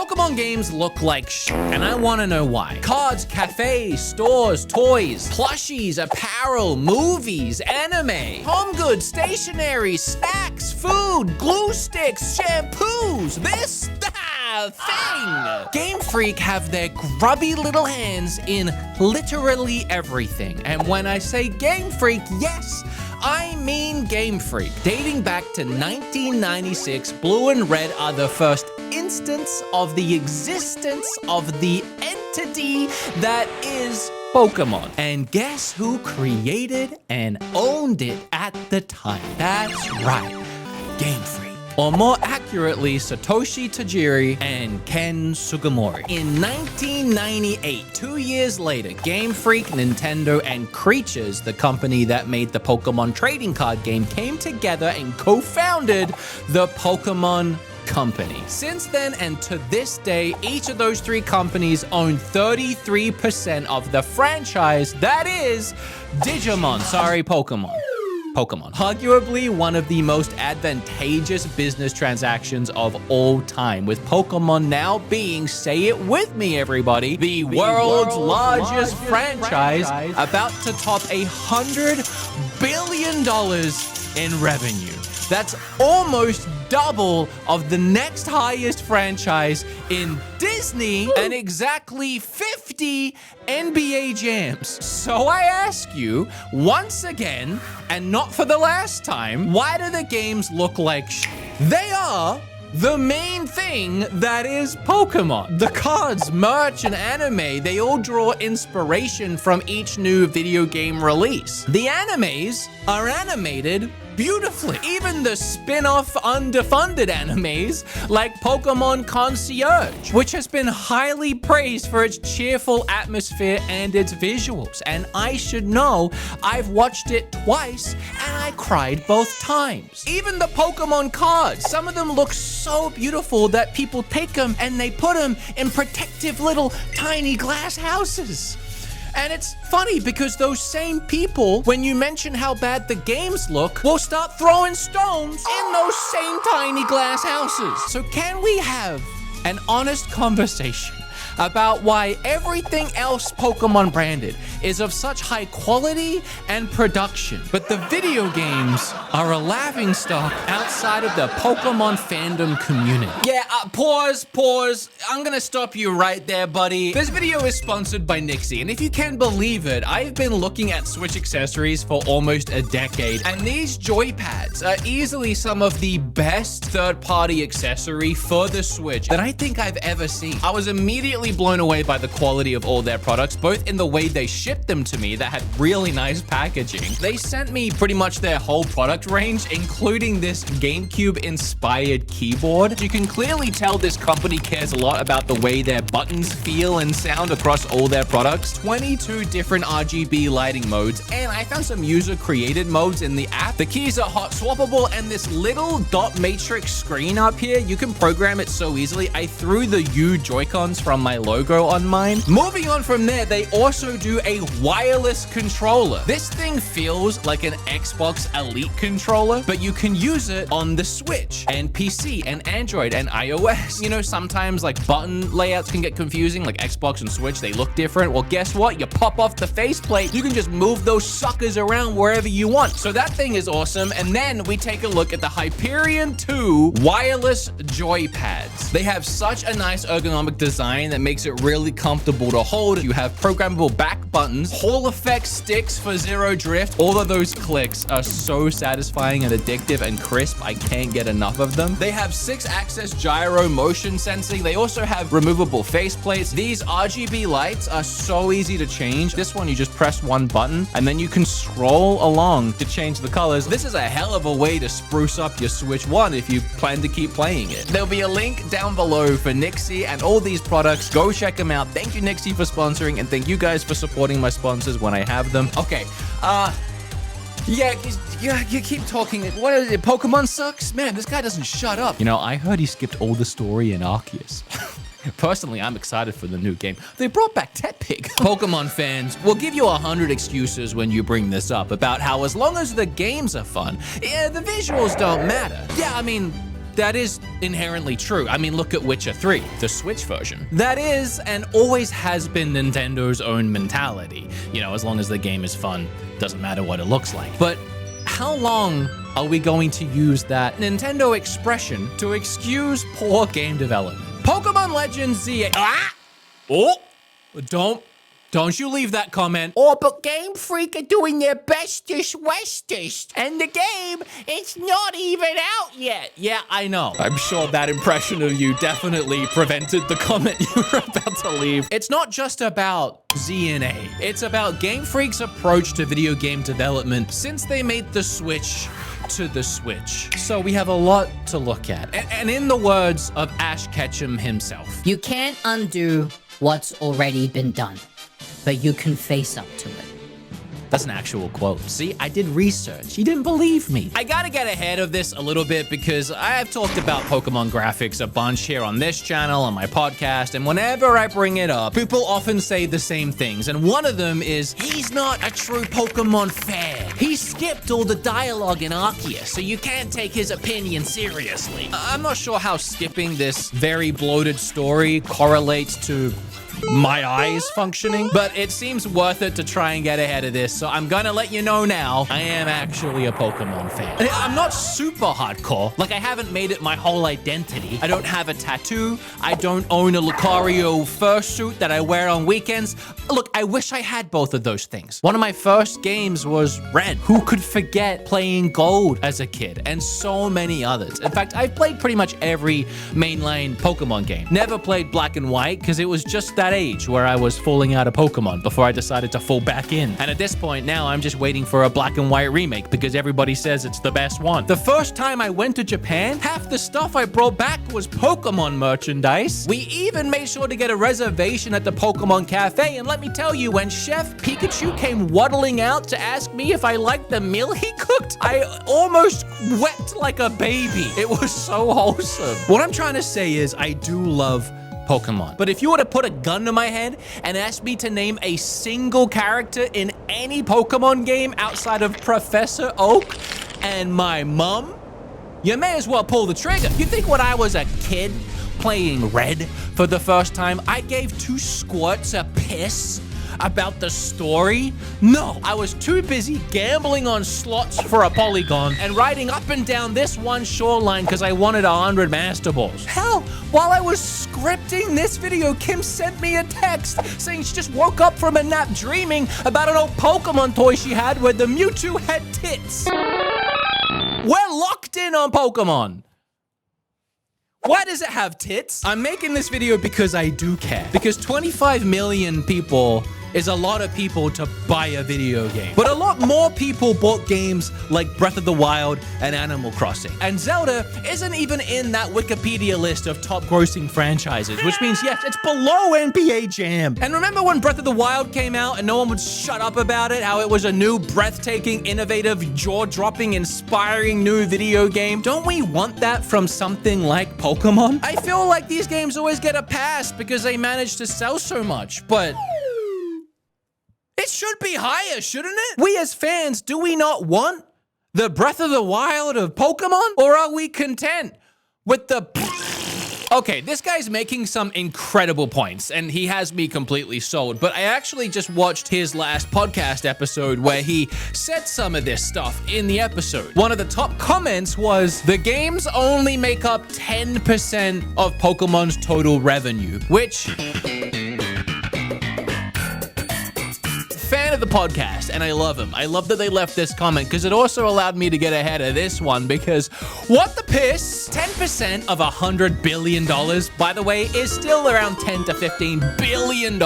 Pokemon games look like shit, and I want to know why. Cards, cafes, stores, toys, plushies, apparel, movies, anime, home goods, stationery, snacks, food, glue sticks, shampoos, this, that thing. Game Freak have their grubby little hands in literally everything. And when I say Game Freak, yes, I mean Game Freak. Dating back to 1996, Blue and Red are the first instance of the existence of the entity that is Pokemon. And guess who created and owned it at the time? That's right, Game Freak. Or more accurately, Satoshi Tajiri and Ken Sugimori. In 1998, 2 years later, Game Freak, Nintendo, and Creatures, the company that made the Pokemon trading card game, came together and co-founded the Pokemon Company. Since then and to this day, each of those three companies own 33% of the franchise that is Digimon. Sorry, Pokemon. Arguably one of the most advantageous business transactions of all time, with Pokemon now being, say it with me everybody, the world's largest franchise, about to top $100 billion in revenue. That's almost double of the next highest franchise in Disney and exactly 50 NBA jams. So I ask you, once again, and not for the last time, why do the games look like shit? They are the main thing that is Pokemon. The cards, merch, and anime, they all draw inspiration from each new video game release. The animes are animated beautifully. Even the spin-off underfunded animes like Pokemon Concierge, which has been highly praised for its cheerful atmosphere and its visuals. And I should know, I've watched it twice and I cried both times. Even the Pokemon cards, some of them look so beautiful that people take them and they put them in protective little tiny glass houses. And it's funny because those same people, when you mention how bad the games look, will start throwing stones in those same tiny glass houses. So can we have an honest conversation about why everything else Pokemon branded is of such high quality and production, but the video games are a laughingstock outside of the Pokemon fandom community? Yeah, pause. I'm gonna stop you right there, buddy. This video is sponsored by Nixie, and if you can believe it, I've been looking at Switch accessories for almost a decade, and these joypads are easily some of the best third-party accessory for the Switch that I think I've ever seen. I was immediately blown away by the quality of all their products, both in the way they shipped them to me that had really nice packaging. They sent me pretty much their whole product range, including this GameCube-inspired keyboard. You can clearly tell this company cares a lot about the way their buttons feel and sound across all their products. 22 different RGB lighting modes, and I found some user-created modes in the app. The keys are hot swappable, and this little dot matrix screen up here, you can program it so easily. I threw the U Joy-Cons from my logo on mine. Moving on from there, they also do a wireless controller. This thing feels like an Xbox Elite controller, but you can use it on the Switch and PC and Android and iOS. You know, sometimes like button layouts can get confusing, like Xbox and Switch, they look different. Well, guess what? You pop off the faceplate, you can just move those suckers around wherever you want. So that thing is awesome. And then we take a look at the Hyperion 2 wireless joypads. They have such a nice ergonomic design that makes it really comfortable to hold. You have programmable back buttons, Hall effect sticks for zero drift. All of those clicks are so satisfying and addictive and crisp. I can't get enough of them. They have 6-axis gyro motion sensing. They also have removable faceplates. These RGB lights are so easy to change. This one, you just press one button and then you can scroll along to change the colors. This is a hell of a way to spruce up your Switch 1 if you plan to keep playing it. There'll be a link down below for Nixie and all these products. Go check them out. Thank you, Nixie, for sponsoring, and thank you guys for supporting my sponsors when I have them. Okay, yeah, you keep talking. What is it? Pokemon sucks? Man, this guy doesn't shut up. You know, I heard he skipped all the story in Arceus. Personally, I'm excited for the new game. They brought back JPEG. Pokemon fans will give you 100 excuses when you bring this up about how as long as the games are fun, yeah, the visuals don't matter. Yeah, I mean, that is inherently true. I mean, look at Witcher 3, the Switch version. That is and always has been Nintendo's own mentality. You know, as long as the game is fun, doesn't matter what it looks like. But how long are we going to use that Nintendo expression to excuse poor game development? Pokemon Legends Z. Oh, don't you leave that comment. Oh, but Game Freak are doing their bestest westest. And the game, it's not even out yet. Yeah, I know. I'm sure that impression of you definitely prevented the comment you were about to leave. It's not just about Z and A. It's about Game Freak's approach to video game development since they made the switch to the Switch. So we have a lot to look at. And in the words of Ash Ketchum himself, you can't undo what's already been done, but you can face up to it. That's an actual quote. See, I did research. You didn't believe me. I gotta get ahead of this a little bit because I have talked about Pokemon graphics a bunch here on this channel, on my podcast, and whenever I bring it up, people often say the same things. And one of them is, he's not a true Pokemon fan. He skipped all the dialogue in Arceus, so you can't take his opinion seriously. I'm not sure how skipping this very bloated story correlates to my eyes functioning, but it seems worth it to try and get ahead of this, so I'm gonna let you know now, I am actually a Pokemon fan. I'm not super hardcore, like I haven't made it my whole identity. I don't have a tattoo, I don't own a Lucario fursuit that I wear on weekends. Look, I wish I had both of those things. One of my first games was Red. Who could forget playing Gold as a kid? And so many others. In fact, I've played pretty much every mainline Pokemon game. Never played Black and White, because it was just that age where I was falling out of Pokemon before I decided to fall back in. And at this point now, I'm just waiting for a Black and White remake because everybody says it's the best one. The first time I went to Japan, half the stuff I brought back was Pokemon merchandise. We even made sure to get a reservation at the Pokemon Cafe, and let me tell you, when Chef Pikachu came waddling out to ask me if I liked the meal he cooked, I almost wept like a baby. It was so wholesome. What I'm trying to say is I do love Pokemon. But if you were to put a gun to my head and ask me to name a single character in any Pokemon game outside of Professor Oak and my mom, you may as well pull the trigger. You think when I was a kid playing Red for the first time, I gave 2 squirts of piss about the story? No, I was too busy gambling on slots for a Polygon and riding up and down this one shoreline because I wanted 100 Master Balls. Hell, while I was scripting this video, Kim sent me a text saying she just woke up from a nap dreaming about an old Pokemon toy she had where the Mewtwo had tits. We're locked in on Pokemon. Why does it have tits? I'm making this video because I do care. Because 25 million people is a lot of people to buy a video game. But a lot more people bought games like Breath of the Wild and Animal Crossing. And Zelda isn't even in that Wikipedia list of top grossing franchises, which means, yes, it's below NBA Jam. And remember when Breath of the Wild came out and no one would shut up about it, how it was a new, breathtaking, innovative, jaw-dropping, inspiring new video game? Don't we want that from something like Pokemon? I feel like these games always get a pass because they manage to sell so much, but it should be higher, shouldn't it? We as fans, do we not want the Breath of the Wild of Pokemon? Or are we content with the... Okay, this guy's making some incredible points, and he has me completely sold, but I actually just watched his last podcast episode where he said some of this stuff in the episode. One of the top comments was, the games only make up 10% of Pokemon's total revenue, which... fan of the podcast, and I love him. I love that they left this comment because it also allowed me to get ahead of this one because what the piss? 10% of $100 billion, by the way, is still around $10 to $15 billion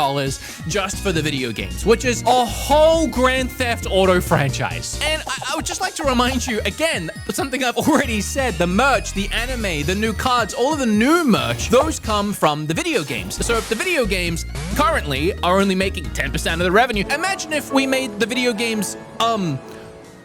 just for the video games, which is a whole Grand Theft Auto franchise. And I would just like to remind you again, something I've already said, the merch, the anime, the new cards, all of the new merch, those come from the video games. So if the video games currently are only making 10% of the revenue, imagine if we made the video games,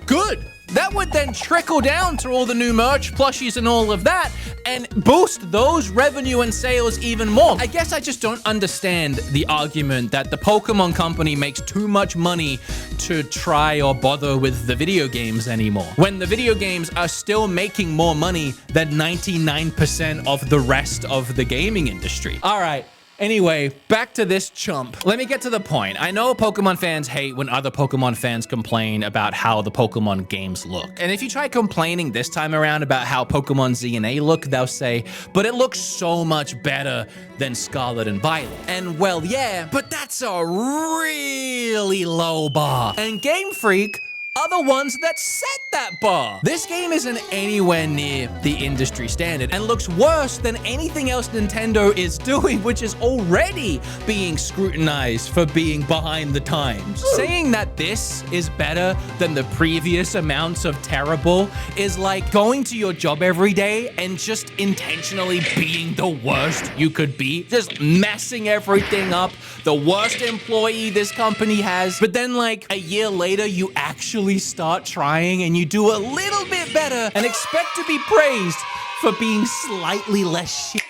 good. That would then trickle down to all the new merch, plushies, and all of that, and boost those revenue and sales even more. I guess I just don't understand the argument that the Pokemon company makes too much money to try or bother with the video games anymore, when the video games are still making more money than 99% of the rest of the gaming industry. All right. Anyway, back to this chump. Let me get to the point. I know Pokemon fans hate when other Pokemon fans complain about how the Pokemon games look. And if you try complaining this time around about how Pokemon Z and A look, they'll say, but it looks so much better than Scarlet and Violet. And well, yeah, but that's a really low bar. And Game Freak are the ones that set that bar. This game isn't anywhere near the industry standard and looks worse than anything else Nintendo is doing, which is already being scrutinized for being behind the times. Saying that this is better than the previous amounts of terrible is like going to your job every day and just intentionally being the worst you could be, just messing everything up, the worst employee this company has. But then like a year later, you actually start trying and you do a little bit better and expect to be praised for being slightly less shit.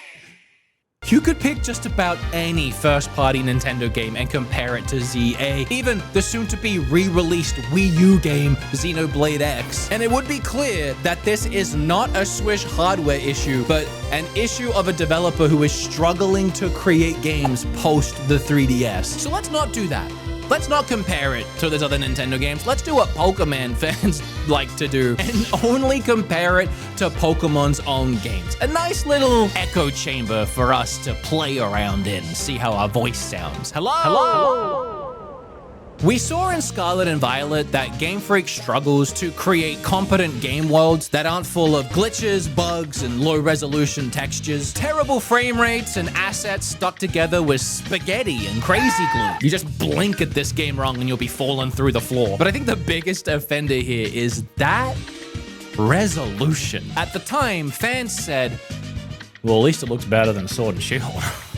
You could pick just about any first-party Nintendo game and compare it to ZA, even the soon-to-be re-released Wii U game, Xenoblade X, and it would be clear that this is not a Swish hardware issue, but an issue of a developer who is struggling to create games post the 3DS. So let's not do that. Let's not compare it to those other Nintendo games. Let's do what Pokemon fans like to do and only compare it to Pokemon's own games. A nice little echo chamber for us to play around in and see how our voice sounds. Hello? Hello? We saw in Scarlet and Violet that Game Freak struggles to create competent game worlds that aren't full of glitches, bugs, and low-resolution textures, terrible frame rates, and assets stuck together with spaghetti and crazy glue. You just blink at this game wrong and you'll be falling through the floor. But I think the biggest offender here is that resolution. At the time, fans said, well, at least it looks better than Sword and Shield.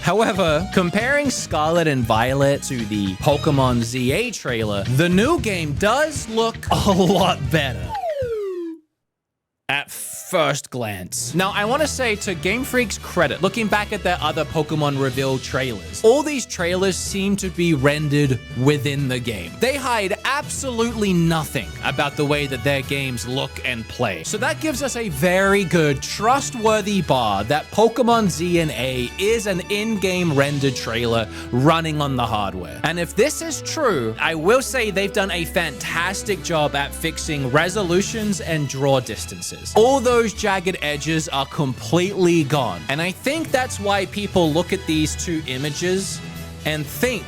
However, comparing Scarlet and Violet to the Pokemon ZA trailer, the new game does look a lot better at first glance. Now, I want to say to Game Freak's credit, looking back at their other Pokemon reveal trailers, all these trailers seem to be rendered within the game. They hide absolutely nothing about the way that their games look and play. So that gives us a very good, trustworthy bar that Pokemon Z and A is an in-game rendered trailer running on the hardware. And if this is true, I will say they've done a fantastic job at fixing resolutions and draw distances. All those jagged edges are completely gone. And I think that's why people look at these two images and think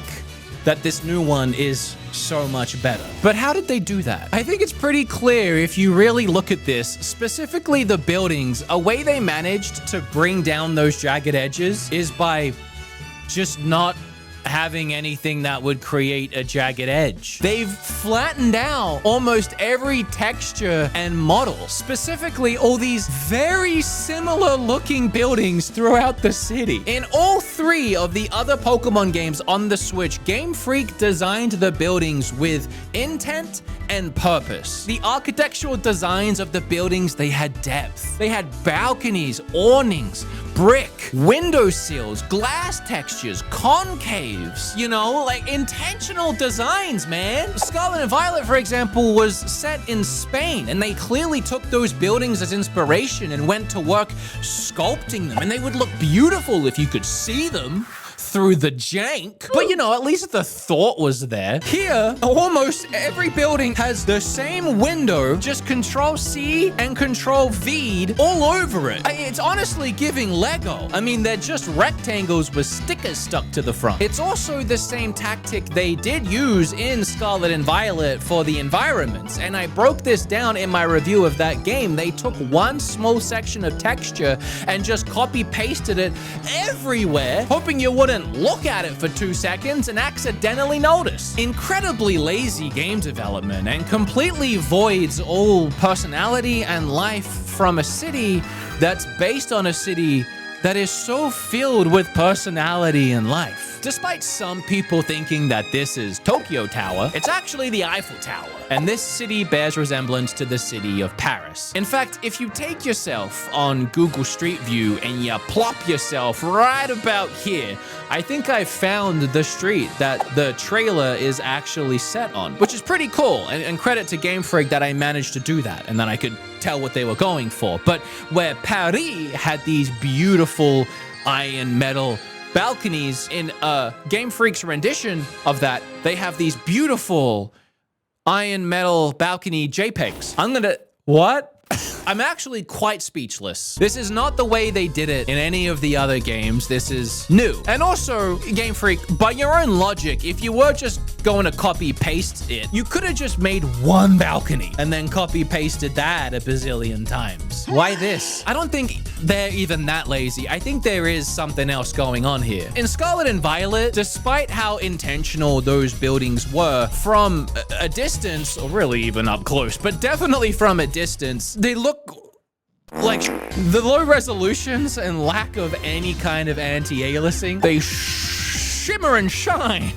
that this new one is so much better. But how did they do that? I think it's pretty clear if you really look at this, specifically the buildings, a way they managed to bring down those jagged edges is by just not having anything that would create a jagged edge. They've flattened out almost every texture and model, specifically all these very similar looking buildings throughout the city. In all three of the other Pokemon games on the Switch, Game Freak designed the buildings with intent and purpose. The architectural designs of the buildings, they had depth. They had balconies, awnings, brick, window sills, glass textures, concaves, you know, like intentional designs, man. Scarlet and Violet, for example, was set in Spain, and they clearly took those buildings as inspiration and went to work sculpting them, and they would look beautiful if you could see them through the jank. But you know, at least the thought was there. Here, almost every building has the same window, just Control-C and Control-V'd all over it. It's honestly giving Lego. I mean, they're just rectangles with stickers stuck to the front. It's also the same tactic they did use in Scarlet and Violet for the environments, and I broke this down in my review of that game. They took one small section of texture and just copy-pasted it everywhere, hoping you wouldn't look at it for 2 seconds and accidentally notice. Incredibly lazy game development and completely voids all personality and life from a city that's based on a city that is so filled with personality and life. Despite some people thinking that this is Tokyo Tower, it's actually the Eiffel Tower. And this city bears resemblance to the city of Paris. In fact, if you take yourself on Google Street View and you plop yourself right about here, I think I found the street that the trailer is actually set on, which is pretty cool. And credit to Game Freak that I managed to do that and then I could tell what they were going for. But where Paris had these beautiful iron metal balconies, in Game Freak's rendition of that, they have these beautiful iron metal balcony JPEGs. What? I'm actually quite speechless. This is not the way they did it in any of the other games. This is new. And also, Game Freak, by your own logic, if you were just going to copy paste it, you could have just made one balcony and then copy pasted that a bazillion times. Why this? I don't think they're even that lazy. I think there is something else going on here. In Scarlet and Violet, despite how intentional those buildings were, from a distance, or really even up close, but definitely from a distance, they look like the low resolutions and lack of any kind of anti-aliasing. They shimmer and shine,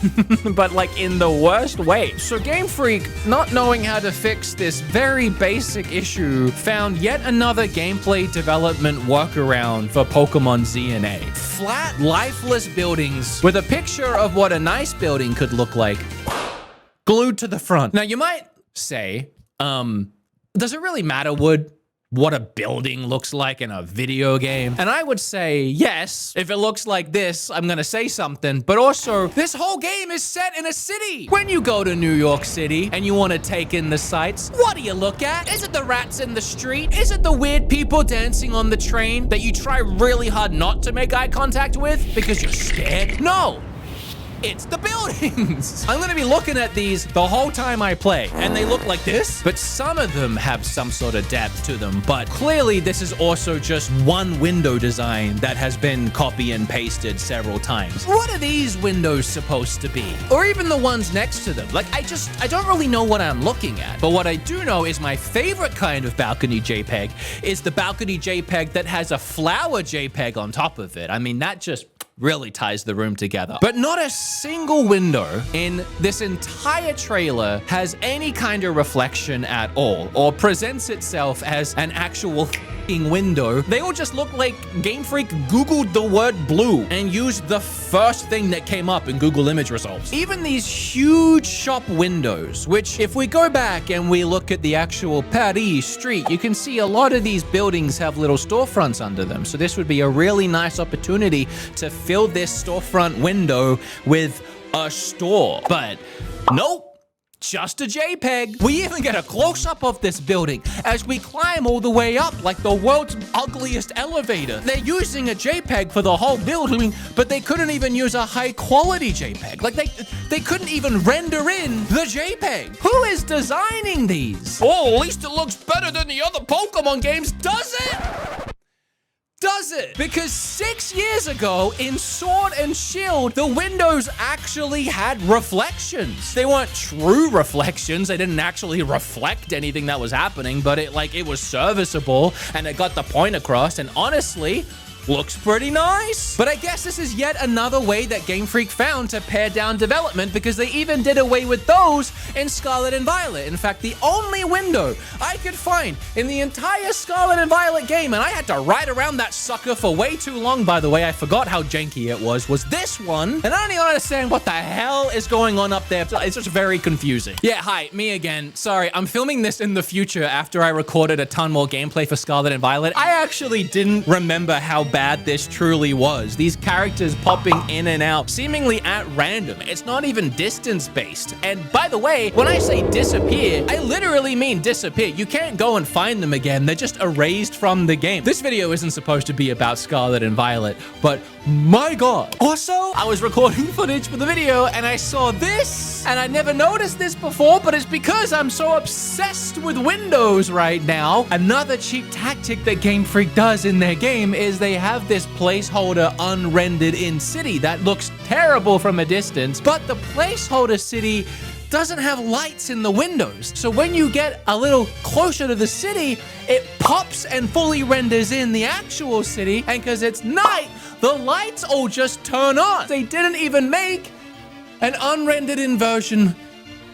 but like in the worst way. So Game Freak, not knowing how to fix this very basic issue, found yet another gameplay development workaround for Pokemon Z and A. Flat, lifeless buildings with a picture of what a nice building could look like glued to the front. Now you might say, does it really matter, Wood, what a building looks like in a video game? And I would say yes. If it looks like this, I'm gonna say something. But also, this whole game is set in a city. When you go to New York City and you want to take in the sights, what do you look at? Is it the rats in the street? Is it the weird people dancing on the train that you try really hard not to make eye contact with because you're scared? No. It's the buildings. I'm gonna be looking at these the whole time I play, and they look like this, but some of them have some sort of depth to them. But clearly this is also just one window design that has been copy and pasted several times. What are these windows supposed to be? Or even the ones next to them? Like, I don't really know what I'm looking at. But what I do know is my favorite kind of balcony JPEG is the balcony JPEG that has a flower JPEG on top of it. I mean, that just really ties the room together. But not a single window in this entire trailer has any kind of reflection at all, or presents itself as an actual window. They all just look like Game Freak Googled the word blue and used the first thing that came up in Google image results. Even these huge shop windows, which if we go back and we look at the actual Paris street, you can see a lot of these buildings have little storefronts under them. So this would be a really nice opportunity to fill this storefront window with a store. But nope. Just a JPEG. We even get a close-up of this building as we climb all the way up like the world's ugliest elevator. They're using a JPEG for the whole building, but they couldn't even use a high-quality JPEG. Like, they couldn't even render in the JPEG. Who is designing these? Oh, at least it looks better than the other Pokemon games, does it? Does it? Because 6 years ago in Sword and Shield, the windows actually had reflections. They weren't true reflections. They didn't actually reflect anything that was happening, but it was serviceable and it got the point across. And honestly, looks pretty nice. But I guess this is yet another way that Game Freak found to pare down development, because they even did away with those in Scarlet and Violet. In fact, the only window I could find in the entire Scarlet and Violet game, and I had to ride around that sucker for way too long, by the way, I forgot how janky it was this one. And I don't even understand what the hell is going on up there. It's just very confusing. Yeah, hi, me again. Sorry, I'm filming this in the future after I recorded a ton more gameplay for Scarlet and Violet. I actually didn't remember how bad this truly was. These characters popping in and out seemingly at random. It's not even distance based. And by the way, when I say disappear, I literally mean disappear. You can't go and find them again. They're just erased from the game. This video isn't supposed to be about Scarlet and Violet, but my God. Also, I was recording footage for the video and I saw this, and I never noticed this before, but it's because I'm so obsessed with Windows right now. Another cheap tactic that Game Freak does in their game is they have this placeholder unrendered in city that looks terrible from a distance, but the placeholder city doesn't have lights in the windows. So when you get a little closer to the city, it pops and fully renders in the actual city, and because it's night, the lights all just turn on. They didn't even make an unrendered inversion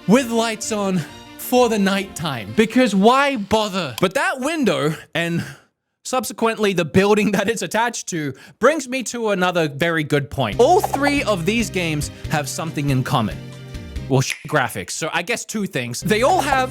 with lights on for the nighttime, because why bother? But that window and subsequently the building that it's attached to brings me to another very good point. All three of these games have something in common. Well, graphics. So I guess two things. They all have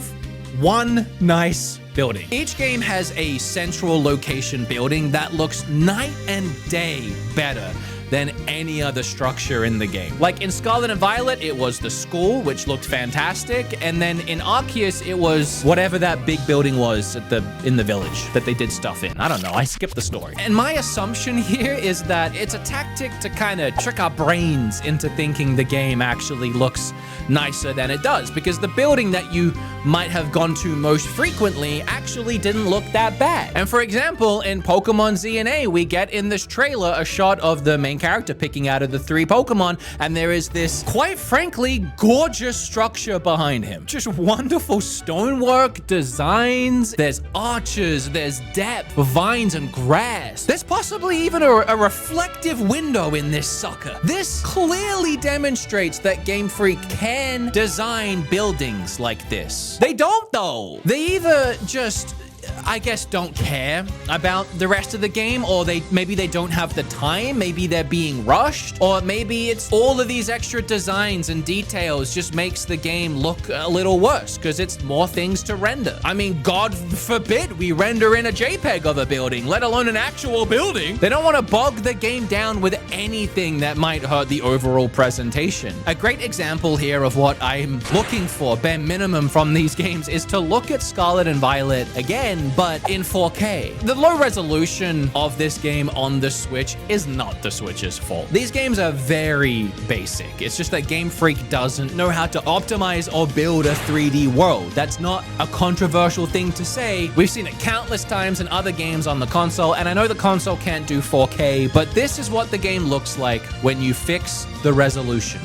one nice building. Each game has a central location building that looks night and day better than any other structure in the game. Like in Scarlet and Violet, it was the school, which looked fantastic. And then in Arceus, it was whatever that big building was in the village that they did stuff in. I don't know, I skipped the story. And my assumption here is that it's a tactic to kind of trick our brains into thinking the game actually looks nicer than it does, because the building that you might have gone to most frequently actually didn't look that bad. And for example, in Pokemon ZNA, we get in this trailer a shot of the main character picking out of the 3 Pokemon, and there is this, quite frankly, gorgeous structure behind him. Just wonderful stonework, designs, there's arches, there's depth, vines and grass. There's possibly even a reflective window in this sucker. This clearly demonstrates that Game Freak can design buildings like this. They don't though. They either just, I guess, don't care about the rest of the game, or maybe they don't have the time, maybe they're being rushed, or maybe it's all of these extra designs and details just makes the game look a little worse because it's more things to render. I mean, God forbid we render in a JPEG of a building, let alone an actual building. They don't want to bog the game down with anything that might hurt the overall presentation. A great example here of what I'm looking for, bare minimum, from these games is to look at Scarlet and Violet again, but in 4K. The low resolution of this game on the Switch is not the Switch's fault. These games are very basic. It's just that Game Freak doesn't know how to optimize or build a 3D world. That's not a controversial thing to say. We've seen it countless times in other games on the console, and I know the console can't do 4K, but this is what the game looks like when you fix the resolution.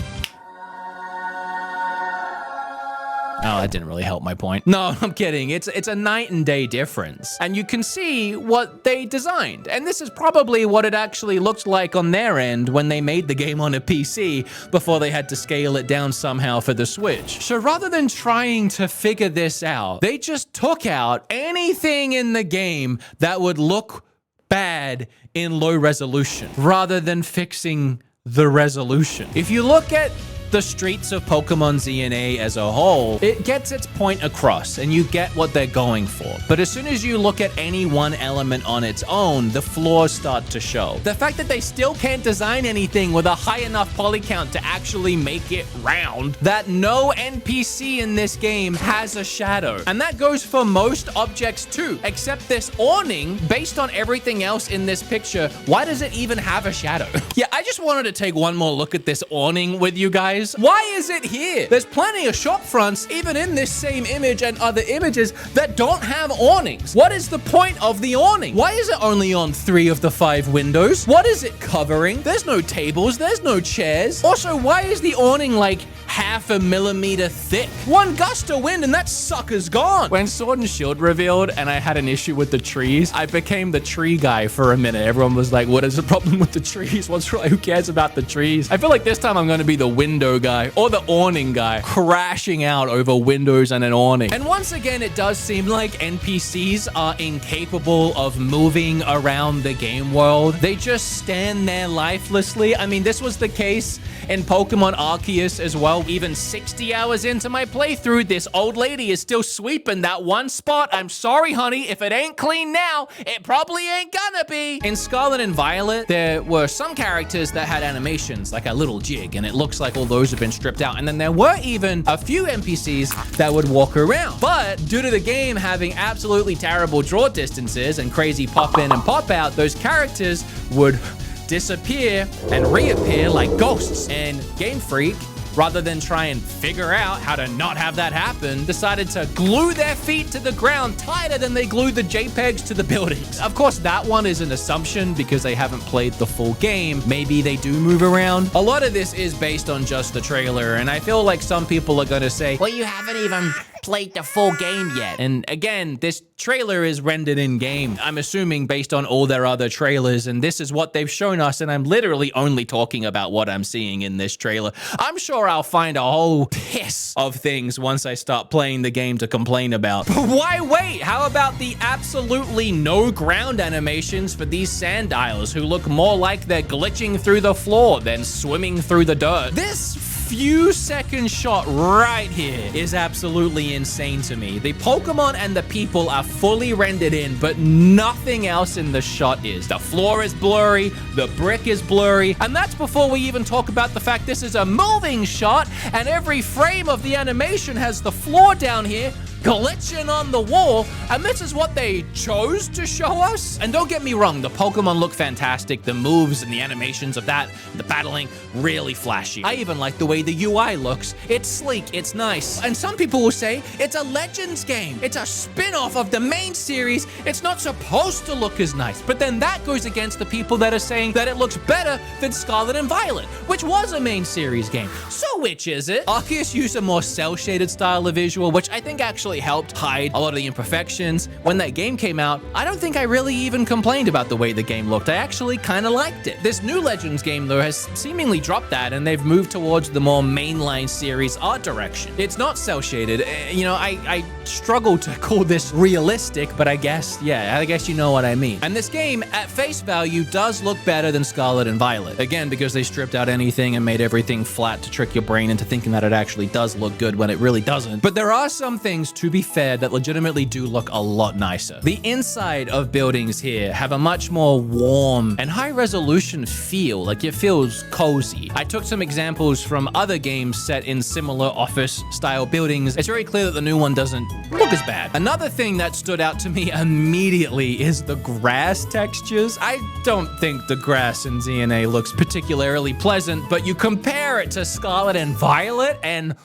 Oh, that didn't really help my point. No, I'm kidding. It's a night and day difference. And you can see what they designed. And this is probably what it actually looked like on their end when they made the game on a PC before they had to scale it down somehow for the Switch. So rather than trying to figure this out, they just took out anything in the game that would look bad in low resolution rather than fixing the resolution. If you look at the streets of Pokemon ZNA as a whole, it gets its point across and you get what they're going for. But as soon as you look at any one element on its own, the flaws start to show. The fact that they still can't design anything with a high enough poly count to actually make it round, that no NPC in this game has a shadow. And that goes for most objects too, except this awning. Based on everything else in this picture, why does it even have a shadow? Yeah, I just wanted to take one more look at this awning with you guys. Why is it here? There's plenty of shop fronts, even in this same image and other images, that don't have awnings. What is the point of the awning? Why is it only on 3 of the 5 windows? What is it covering? There's no tables, there's no chairs. Also, why is the awning like half a millimeter thick? One gust of wind and that sucker's gone. When Sword and Shield revealed and I had an issue with the trees, I became the tree guy for a minute. Everyone was like, what is the problem with the trees? Who cares about the trees? I feel like this time I'm going to be the window guy or the awning guy, crashing out over windows and an awning. And once again, it does seem like NPCs are incapable of moving around the game world. They just stand there lifelessly. I mean, this was the case in Pokemon Arceus as well. Even 60 hours into my playthrough, this old lady is still sweeping that one spot. I'm sorry, honey, if it ain't clean now, it probably ain't gonna be. In Scarlet and Violet, there were some characters that had animations, like a little jig, and it looks like all those have been stripped out. And then there were even a few NPCs that would walk around. But due to the game having absolutely terrible draw distances and crazy pop in and pop out, those characters would disappear and reappear like ghosts. And Game Freak, rather than try and figure out how to not have that happen, decided to glue their feet to the ground tighter than they glued the JPEGs to the buildings. Of course, that one is an assumption because they haven't played the full game. Maybe they do move around. A lot of this is based on just the trailer, and I feel like some people are going to say, well, you haven't even played the full game yet. And again, this trailer is rendered in game. I'm assuming based on all their other trailers, and this is what they've shown us, and I'm literally only talking about what I'm seeing in this trailer. I'm sure I'll find a whole piss of things once I start playing the game to complain about. But why wait? How about the absolutely no ground animations for these sand isles who look more like they're glitching through the floor than swimming through the dirt? This few second shot right here is absolutely insane to me. The Pokemon and the people are fully rendered in, but nothing else in the shot is. The floor is blurry, the brick is blurry, and that's before we even talk about the fact this is a moving shot, and every frame of the animation has the floor down here glitching on the wall, and this is what they chose to show us? And don't get me wrong, the Pokemon look fantastic, the moves and the animations of that, the battling, really flashy. I even like the way the UI looks. It's sleek, it's nice. And some people will say, it's a Legends game. It's a spin-off of the main series. It's not supposed to look as nice. But then that goes against the people that are saying that it looks better than Scarlet and Violet, which was a main series game. So which is it? Arceus used a more cel-shaded style of visual, which I think actually helped hide a lot of the imperfections. When that game came out, I don't think I really even complained about the way the game looked. I actually kind of liked it. This new Legends game, though, has seemingly dropped that, and they've moved towards the more mainline series art direction. It's not cel-shaded. You know, I struggle to call this realistic, but I guess you know what I mean. And this game, at face value, does look better than Scarlet and Violet. Again, because they stripped out anything and made everything flat to trick your brain into thinking that it actually does look good when it really doesn't. But there are some things, to be fair, that legitimately do look a lot nicer. The inside of buildings here have a much more warm and high-resolution feel, like it feels cozy. I took some examples from other games set in similar office-style buildings. It's very clear that the new one doesn't look as bad. Another thing that stood out to me immediately is the grass textures. I don't think the grass in ZNA looks particularly pleasant, but you compare it to Scarlet and Violet, and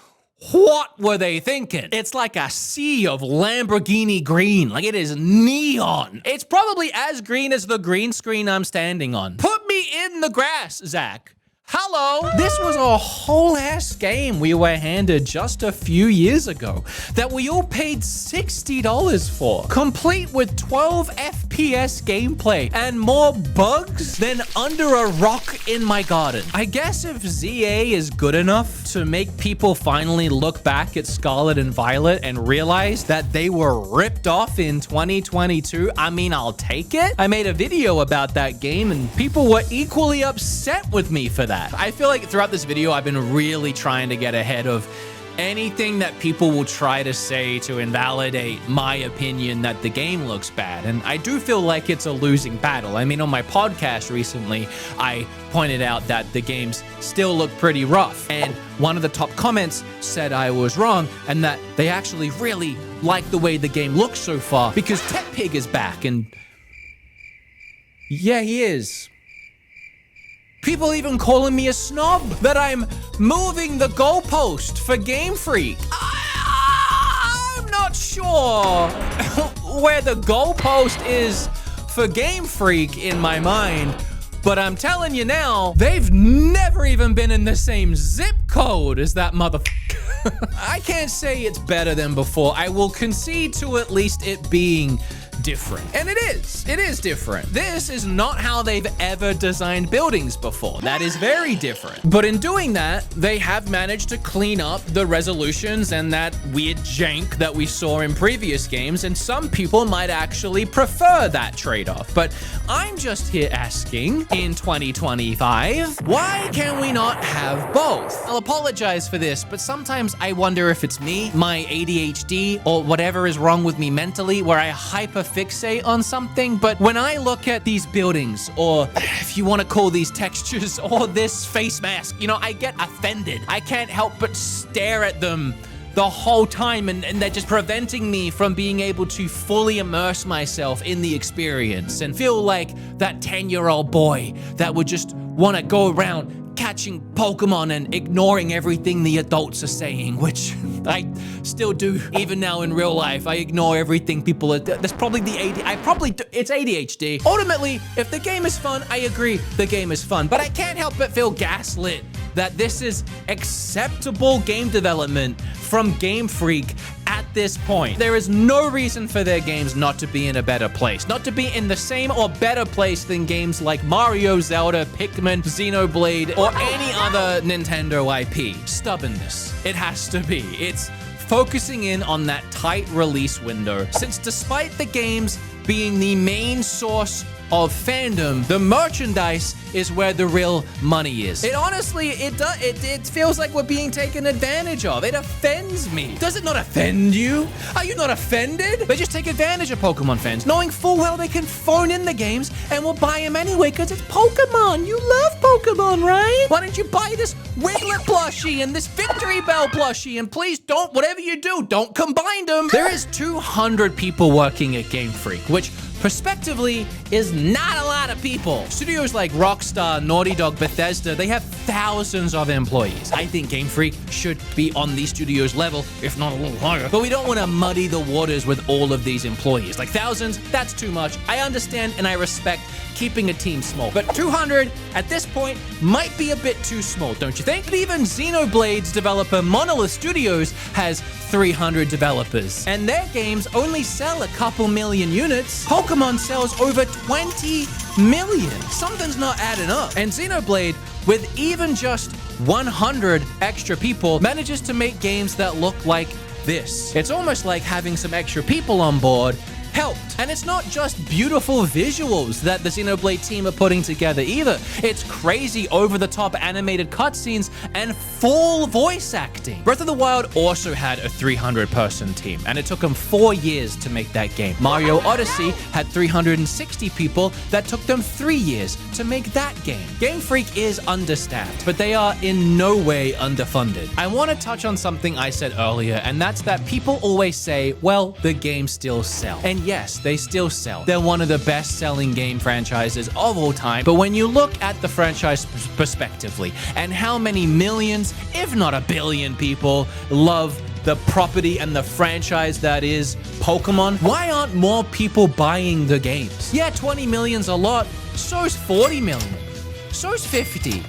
what were they thinking? It's like a sea of Lamborghini green. Like, it is neon. It's probably as green as the green screen I'm standing on. Put me in the grass, Zach. Hello! This was a whole-ass game we were handed just a few years ago that we all paid $60 for, complete with 12 FPS gameplay and more bugs than under a rock in my garden. I guess if ZA is good enough to make people finally look back at Scarlet and Violet and realize that they were ripped off in 2022, I mean, I'll take it. I made a video about that game and people were equally upset with me for that. I feel like throughout this video, I've been really trying to get ahead of anything that people will try to say to invalidate my opinion that the game looks bad. And I do feel like it's a losing battle. I mean, on my podcast recently, I pointed out that the games still look pretty rough. And one of the top comments said I was wrong and that they actually really like the way the game looks so far because JPEG is back. And yeah, he is. People even calling me a snob, that I'm moving the goalpost for Game Freak. I'm not sure where the goalpost is for Game Freak in my mind, but I'm telling you now, they've never even been in the same zip code as that motherfucker. I can't say it's better than before. I will concede to at least it being different. And it is different. This is not how they've ever designed buildings before. That is very different. But in doing that, they have managed to clean up the resolutions and that weird jank that we saw in previous games, and some people might actually prefer that trade-off. But I'm just here asking, in 2025, why can we not have both? I'll apologize for this, but sometimes I wonder if it's me, my ADHD, or whatever is wrong with me mentally, where I hyperfixate on something. But when I look at these buildings, or if you want to call these textures, or this face mask, you know, I get offended. I can't help but stare at them the whole time, and they're just preventing me from being able to fully immerse myself in the experience and feel like that 10-year-old boy that would just want to go around catching Pokemon and ignoring everything the adults are saying, which I still do even now in real life. I ignore everything people are. That's probably it's ADHD. Ultimately, if the game is fun, I agree the game is fun, but I can't help but feel gaslit that this is acceptable game development from Game Freak at this point, there is no reason for their games not to be in a better place, not to be in the same or better place than games like Mario, Zelda, Pikmin, Xenoblade, or any other Nintendo IP. Stubbornness. It has to be. It's focusing in on that tight release window, since despite the games being the main source of fandom, the merchandise is where the real money is. It honestly, it feels like we're being taken advantage of. It offends me. Does it not offend you? Are you not offended? They just take advantage of Pokemon fans, knowing full well they can phone in the games and will buy them anyway because it's Pokemon. You love Pokemon, right? Why don't you buy this Wiglet plushie and this Victory Bell plushie, and please don't, whatever you do, don't combine them. There is 200 people working at Game Freak, which prospectively is not a lot of people. Studios like Rockstar, Naughty Dog, Bethesda, they have thousands of employees. I think Game Freak should be on these studios' level, if not a little higher. But we don't want to muddy the waters with all of these employees. Like thousands, that's too much. I understand and I respect keeping a team small. But 200 at this point might be a bit too small, don't you think? But even Xenoblade's developer Monolith Studios has 300 developers, and their games only sell a couple million units. Pokemon sells over 20 million. Something's not adding up. And Xenoblade, with even just 100 extra people, manages to make games that look like this. It's almost like having some extra people on board helped. And it's not just beautiful visuals that the Xenoblade team are putting together either. It's crazy over-the-top animated cutscenes and full voice acting. Breath of the Wild also had a 300-person team, and it took them 4 years to make that game. Mario Odyssey had 360 people that took them 3 years to make that game. Game Freak is understaffed, but they are in no way underfunded. I want to touch on something I said earlier, and that's that people always say, well, the games still sell. And yes, they still sell. They're one of the best-selling game franchises of all time. But when you look at the franchise prospectively and how many millions, if not a billion people love the property and the franchise that is Pokemon, why aren't more people buying the games? Yeah, 20 million's a lot. So's 40 million. So's 50.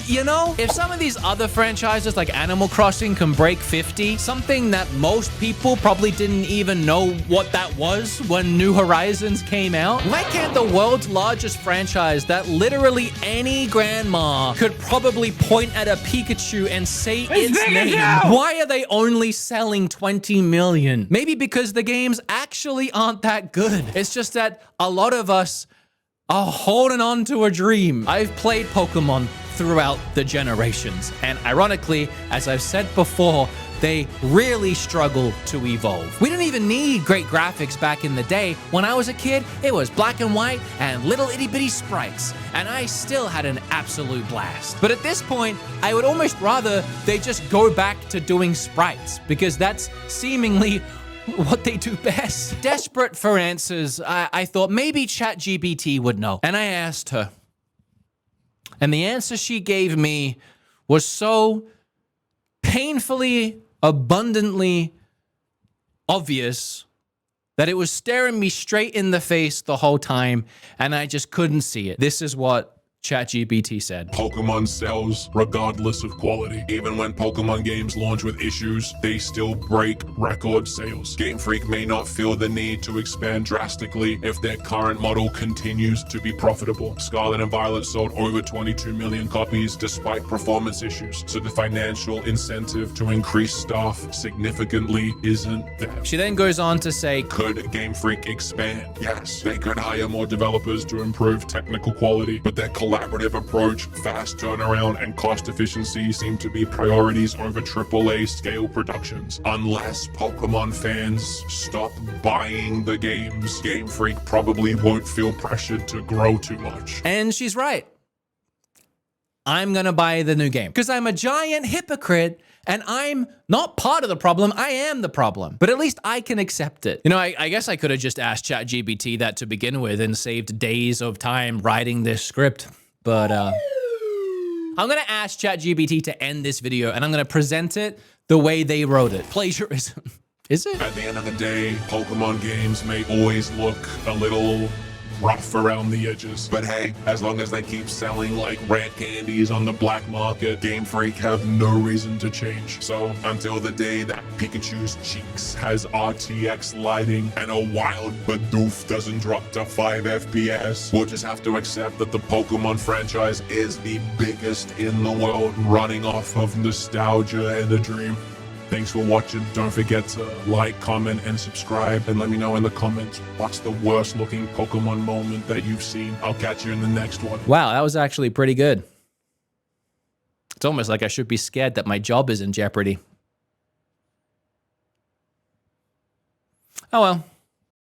You know, if some of these other franchises like Animal Crossing can break 50, something that most people probably didn't even know what that was when New Horizons came out, why can't the world's largest franchise that literally any grandma could probably point at a Pikachu and say its name, why are they only selling 20 million? Maybe because the games actually aren't that good. It's just that a lot of us are holding on to a dream. I've played Pokemon throughout the generations, and ironically, as I've said before, they really struggle to evolve. We didn't even need great graphics back in the day. When I was a kid, it was black and white and little itty-bitty sprites, and I still had an absolute blast. But at this point, I would almost rather they just go back to doing sprites, because that's seemingly what they do best. Desperate for answers, I thought maybe ChatGPT would know. And I asked her. And the answer she gave me was so painfully, abundantly obvious that it was staring me straight in the face the whole time, and I just couldn't see it. This is what ChatGPT said. Pokemon sells regardless of quality. Even when Pokemon games launch with issues, they still break record sales. Game Freak may not feel the need to expand drastically if their current model continues to be profitable. Scarlet and Violet sold over 22 million copies despite performance issues, so the financial incentive to increase staff significantly isn't there. She then goes on to say, could Game Freak expand? Yes, they could hire more developers to improve technical quality, but their collaborative approach, fast turnaround, and cost efficiency seem to be priorities over AAA scale productions. Unless Pokemon fans stop buying the games, Game Freak probably won't feel pressured to grow too much. And she's right. I'm gonna buy the new game because I'm a giant hypocrite and I'm not part of the problem. I am the problem, but at least I can accept it. You know, I guess I could have just asked ChatGPT that to begin with and saved days of time writing this script, but I'm gonna ask ChatGPT to end this video and I'm gonna present it the way they wrote it. Plagiarism. Is it? At the end of the day, Pokemon games may always look a little rough around the edges. But hey, as long as they keep selling like rare candies on the black market, Game Freak have no reason to change. So until the day that Pikachu's cheeks has RTX lighting and a wild Bidoof doesn't drop to 5 FPS, we'll just have to accept that the Pokemon franchise is the biggest in the world, running off of nostalgia and a dream. Thanks for watching. Don't forget to like, comment, and subscribe. And let me know in the comments what's the worst looking Pokemon moment that you've seen. I'll catch you in the next one. Wow, that was actually pretty good. It's almost like I should be scared that my job is in jeopardy. Oh well.